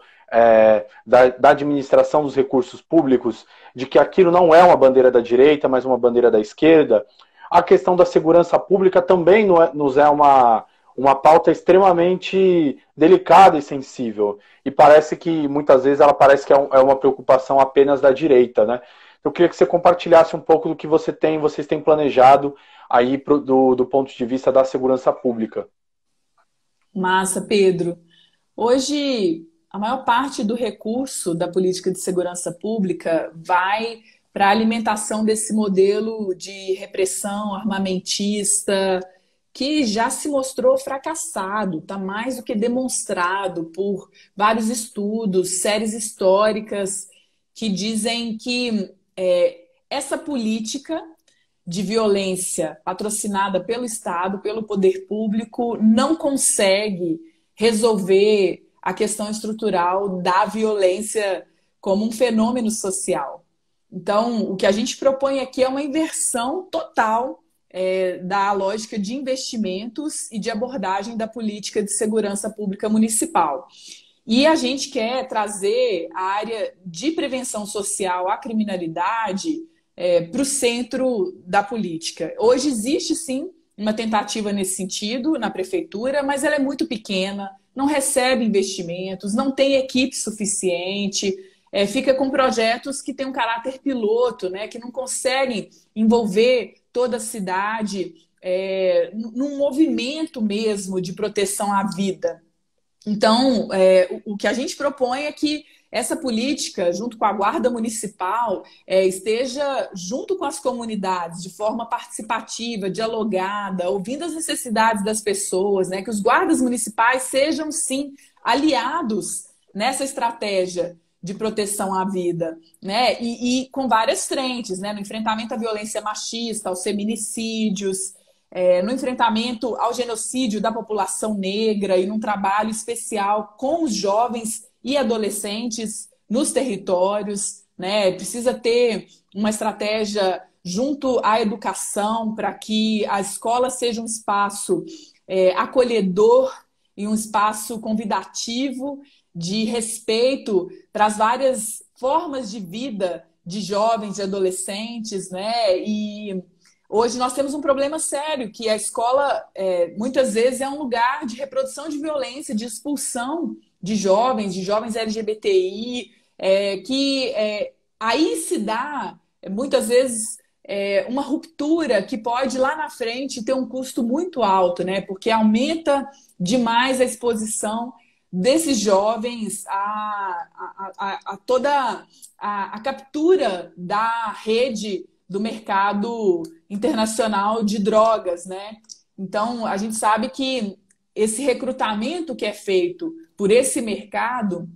da administração dos recursos públicos, de que aquilo não é uma bandeira da direita, mas uma bandeira da esquerda. A questão da segurança pública também nos é uma pauta extremamente delicada e sensível. E parece que, muitas vezes, ela parece que é uma preocupação apenas da direita, né? Eu queria que você compartilhasse um pouco do que vocês têm planejado aí do ponto de vista da segurança pública. Massa, Pedro. Hoje, a maior parte do recurso da política de segurança pública vai para a alimentação desse modelo de repressão armamentista, que já se mostrou fracassado, está mais do que demonstrado por vários estudos, séries históricas, que dizem que essa política de violência patrocinada pelo Estado, pelo poder público, não consegue resolver a questão estrutural da violência como um fenômeno social. Então, o que a gente propõe aqui é uma inversão total da lógica de investimentos e de abordagem da política de segurança pública municipal. E a gente quer trazer a área de prevenção social à criminalidade para o centro da política. Hoje existe, sim, uma tentativa nesse sentido na prefeitura, mas ela é muito pequena, não recebe investimentos, não tem equipe suficiente, fica com projetos que têm um caráter piloto, né, que não conseguem envolver toda a cidade num movimento mesmo de proteção à vida. Então, o que a gente propõe é que essa política, junto com a Guarda Municipal, esteja junto com as comunidades, de forma participativa, dialogada, ouvindo as necessidades das pessoas, né? Que os guardas municipais sejam, sim, aliados nessa estratégia de proteção à vida, né? E com várias frentes, né? No enfrentamento à violência machista, aos feminicídios, no enfrentamento ao genocídio da população negra e num trabalho especial com os jovens e adolescentes nos territórios, né? Precisa ter uma estratégia junto à educação para que a escola seja um espaço acolhedor e um espaço convidativo de respeito para as várias formas de vida de jovens e adolescentes, né? E hoje nós temos um problema sério, que a escola muitas vezes é um lugar de reprodução de violência, de expulsão de jovens LGBTI, aí se dá, muitas vezes, uma ruptura que pode lá na frente ter um custo muito alto, né? Porque aumenta demais a exposição desses jovens a toda a captura da rede do mercado internacional de drogas, né? Então, a gente sabe que esse recrutamento que é feito por esse mercado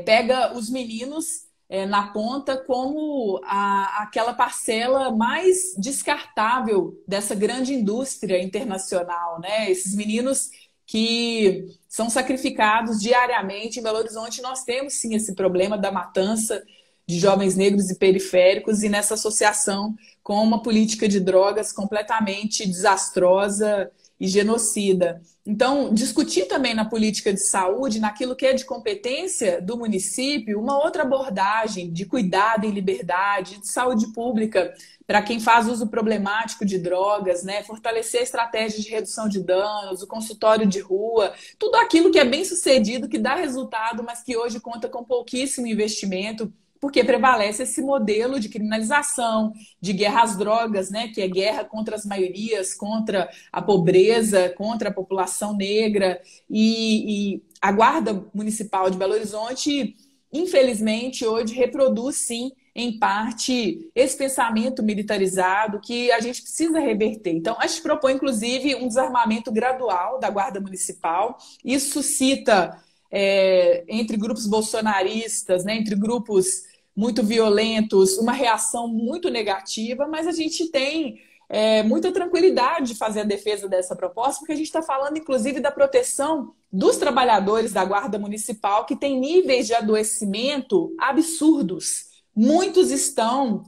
pega os meninos na ponta como aquela parcela mais descartável dessa grande indústria internacional, né? Esses meninos que são sacrificados diariamente. Em Belo Horizonte nós temos sim esse problema da matança de jovens negros e periféricos, e nessa associação com uma política de drogas completamente desastrosa e genocida. Então, discutir também na política de saúde, naquilo que é de competência do município, uma outra abordagem de cuidado em liberdade, de saúde pública para quem faz uso problemático de drogas, né? Fortalecer a estratégia de redução de danos, o consultório de rua, tudo aquilo que é bem sucedido, que dá resultado, mas que hoje conta com pouquíssimo investimento, porque prevalece esse modelo de criminalização, de guerra às drogas, né? Que é guerra contra as maiorias, contra a pobreza, contra a população negra. E a Guarda Municipal de Belo Horizonte, infelizmente, hoje reproduz, sim, em parte, esse pensamento militarizado que a gente precisa reverter. Então, a gente propõe, inclusive, um desarmamento gradual da Guarda Municipal. Isso suscita entre grupos bolsonaristas, né, entre grupos muito violentos, uma reação muito negativa, mas a gente tem muita tranquilidade de fazer a defesa dessa proposta, porque a gente está falando, inclusive, da proteção dos trabalhadores da Guarda Municipal, que tem níveis de adoecimento absurdos. Muitos estão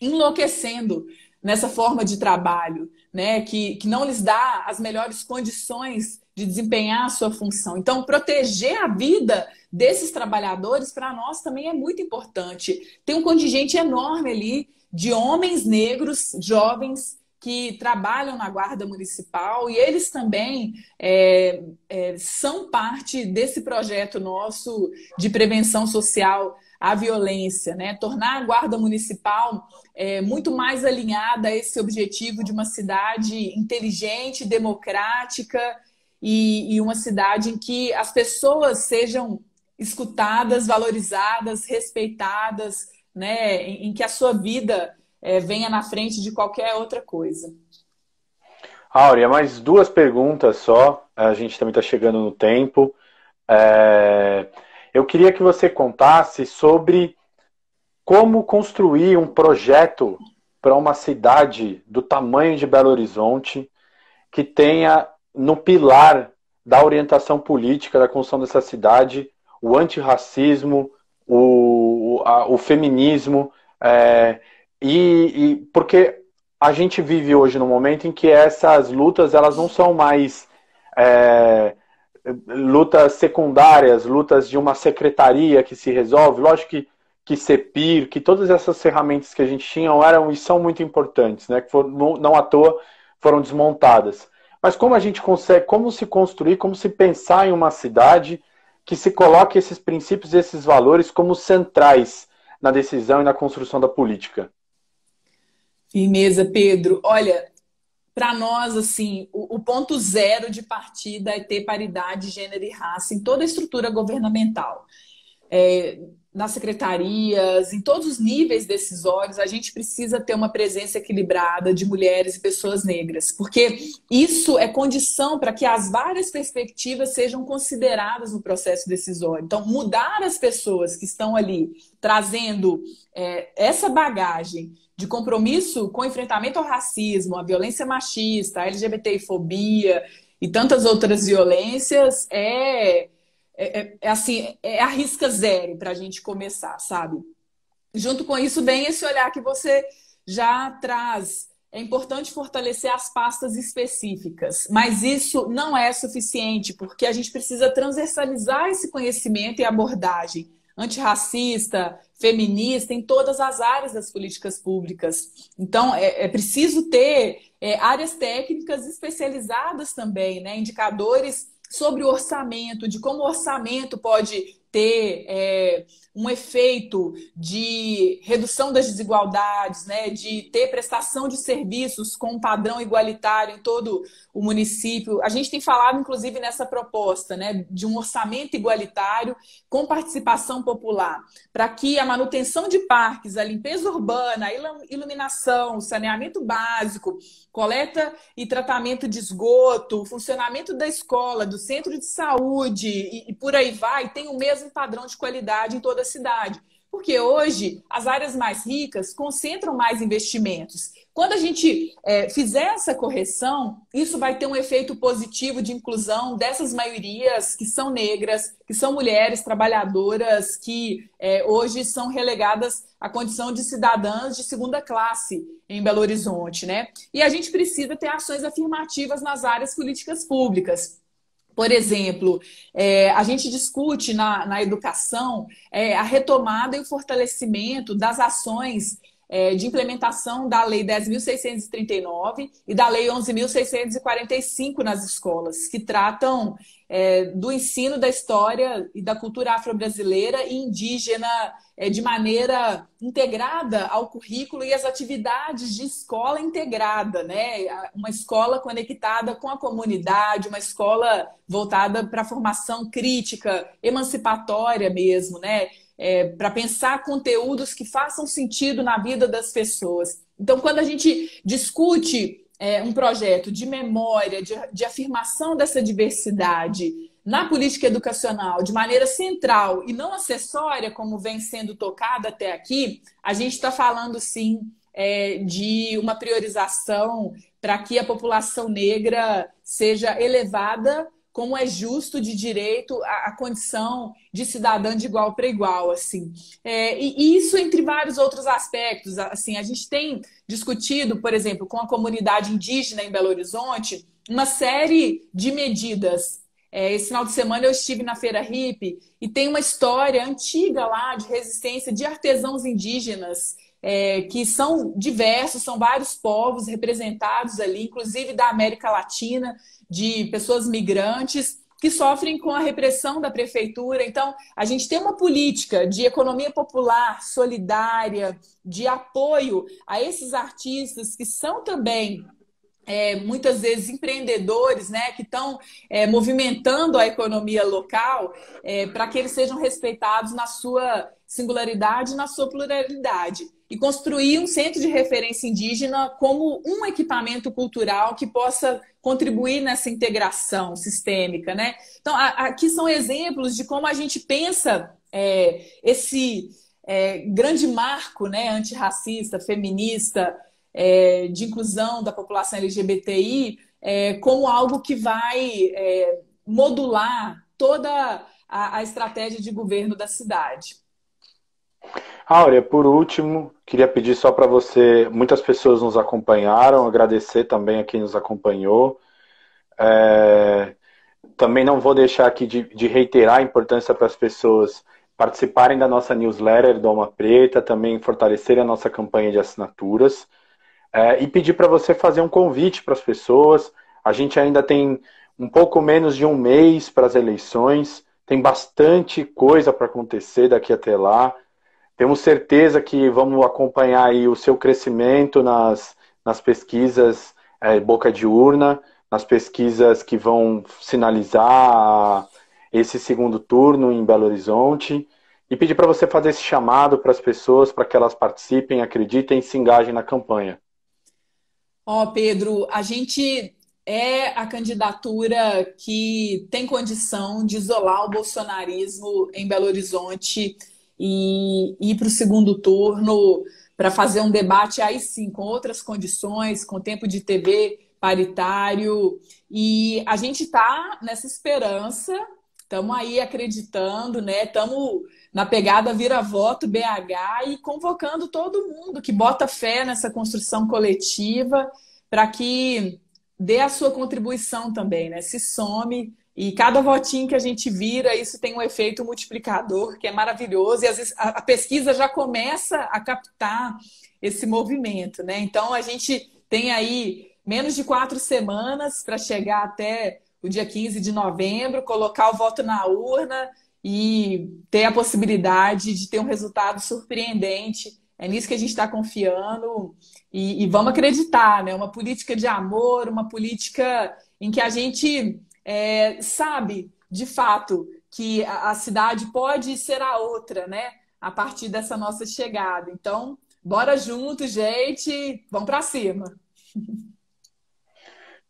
enlouquecendo nessa forma de trabalho, né, que não lhes dá as melhores condições de desempenhar a sua função. Então, proteger a vida desses trabalhadores, para nós, também é muito importante. Tem um contingente enorme ali de homens negros, jovens, que trabalham na Guarda Municipal, e eles também são parte desse projeto nosso de prevenção social à violência, né? Tornar a Guarda Municipal muito mais alinhada a esse objetivo de uma cidade inteligente, democrática, e uma cidade em que as pessoas sejam escutadas, valorizadas, respeitadas, né? Em que a sua vida venha na frente de qualquer outra coisa. Áurea, mais duas perguntas só. A gente também está chegando no tempo. Eu queria que você contasse sobre como construir um projeto para uma cidade do tamanho de Belo Horizonte que tenha no pilar da orientação política da construção dessa cidade o antirracismo, o feminismo, porque a gente vive hoje num momento em que essas lutas elas não são mais lutas secundárias, lutas de uma secretaria que se resolve. Lógico que CEPIR, que todas essas ferramentas que a gente tinha eram e são muito importantes, né? Que não à toa foram desmontadas. Mas como a gente consegue, como se construir, como se pensar em uma cidade que se coloque esses princípios e esses valores como centrais na decisão e na construção da política? Firmeza, Pedro. Olha, para nós, assim, o ponto zero de partida é ter paridade, gênero e raça em toda a estrutura governamental. Nas secretarias, em todos os níveis decisórios, a gente precisa ter uma presença equilibrada de mulheres e pessoas negras, porque isso é condição para que as várias perspectivas sejam consideradas no processo decisório. Então, mudar as pessoas que estão ali trazendo essa bagagem de compromisso com o enfrentamento ao racismo, à violência machista, à LGBTfobia e tantas outras violências assim, a risca zero para a gente começar, sabe? Junto com isso, vem esse olhar que você já traz. É importante fortalecer as pastas específicas, mas isso não é suficiente, porque a gente precisa transversalizar esse conhecimento e abordagem antirracista, feminista, em todas as áreas das políticas públicas. Então, é preciso ter áreas técnicas especializadas também, né? Indicadores sobre o orçamento, de como o orçamento pode ter um efeito de redução das desigualdades, né? De ter prestação de serviços com um padrão igualitário em todo o município. A gente tem falado, inclusive, nessa proposta, né? De um orçamento igualitário com participação popular, para que a manutenção de parques, a limpeza urbana, a iluminação, o saneamento básico, coleta e tratamento de esgoto, o funcionamento da escola, do centro de saúde e por aí vai, tem o mesmo padrão de qualidade em toda a cidade. Porque hoje as áreas mais ricas concentram mais investimentos. Quando a gente fizer essa correção, isso vai ter um efeito positivo de inclusão dessas maiorias que são negras, que são mulheres trabalhadoras, que hoje são relegadas à condição de cidadãs de segunda classe em Belo Horizonte, né? E a gente precisa ter ações afirmativas nas áreas políticas públicas. Por exemplo, a gente discute na educação a retomada e o fortalecimento das ações de implementação da Lei 10.639 e da Lei 11.645 nas escolas, que tratam do ensino da história e da cultura afro-brasileira e indígena de maneira integrada ao currículo e às atividades de escola integrada, né? Uma escola conectada com a comunidade, uma escola voltada para a formação crítica, emancipatória mesmo, né? Para pensar conteúdos que façam sentido na vida das pessoas. Então, quando a gente discute um projeto de memória, de afirmação dessa diversidade na política educacional de maneira central e não acessória, como vem sendo tocada até aqui, a gente está falando, sim, de uma priorização para que a população negra seja elevada como é justo de direito à condição de cidadã de igual para igual, assim. E isso entre vários outros aspectos. Assim, a gente tem discutido, por exemplo, com a comunidade indígena em Belo Horizonte, uma série de medidas. Esse final de semana eu estive na Feira Hippie e tem uma história antiga lá de resistência de artesãos indígenas, que são diversos, são vários povos representados ali, inclusive da América Latina, de pessoas migrantes que sofrem com a repressão da prefeitura. Então, a gente tem uma política de economia popular, solidária, de apoio a esses artistas que são também muitas vezes empreendedores, né, que estão movimentando a economia local para que eles sejam respeitados na sua singularidade e na sua pluralidade. E construir um centro de referência indígena como um equipamento cultural que possa contribuir nessa integração sistêmica, né? Então, aqui são exemplos de como a gente pensa esse grande marco, né, antirracista, feminista, de inclusão da população LGBTI como algo que vai modular toda a estratégia de governo da cidade. Áurea, por último, queria pedir só para você, muitas pessoas nos acompanharam, agradecer também a quem nos acompanhou. Também não vou deixar aqui de reiterar a importância para as pessoas participarem da nossa newsletter Doma Preta, também fortalecerem a nossa campanha de assinaturas. E pedir para você fazer um convite para as pessoas. A gente ainda tem um pouco menos de um mês para as eleições, tem bastante coisa para acontecer daqui até lá. Temos certeza que vamos acompanhar aí o seu crescimento nas pesquisas boca de urna, nas pesquisas que vão sinalizar esse segundo turno em Belo Horizonte, e pedir para você fazer esse chamado para as pessoas, para que elas participem, acreditem e se engajem na campanha. Ó, Pedro, a gente é a candidatura que tem condição de isolar o bolsonarismo em Belo Horizonte e ir para o segundo turno para fazer um debate aí sim, com outras condições, com tempo de TV paritário. E a gente está nessa esperança, estamos aí acreditando, né? Estamos na pegada vira-voto BH e convocando todo mundo que bota fé nessa construção coletiva para que dê a sua contribuição também, né? Se some e cada votinho que a gente vira, isso tem um efeito multiplicador que é maravilhoso e às vezes a pesquisa já começa a captar esse movimento, né? Então a gente tem aí menos de 4 semanas para chegar até o dia 15 de novembro, colocar o voto na urna e ter a possibilidade de ter um resultado surpreendente. É nisso que a gente está confiando e vamos acreditar, né? Uma política de amor, uma política em que a gente sabe, de fato, que a cidade pode ser a outra, né? A partir dessa nossa chegada. Então, bora junto, gente. Vamos para cima.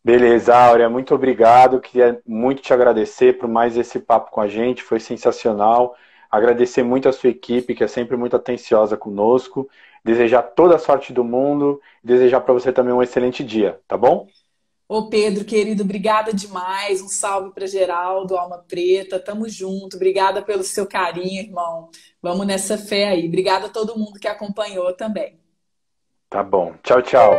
Beleza, Áurea, muito obrigado. Queria muito te agradecer por mais esse papo com a gente, foi sensacional. Agradecer muito a sua equipe, que é sempre muito atenciosa conosco. Desejar toda a sorte do mundo. Desejar para você também um excelente dia, tá bom? Ô Pedro, querido, obrigada demais. Um salve para Geraldo, Alma Preta. Tamo junto. Obrigada pelo seu carinho, irmão. Vamos nessa fé aí. Obrigada a todo mundo que acompanhou também. Tá bom. Tchau, tchau.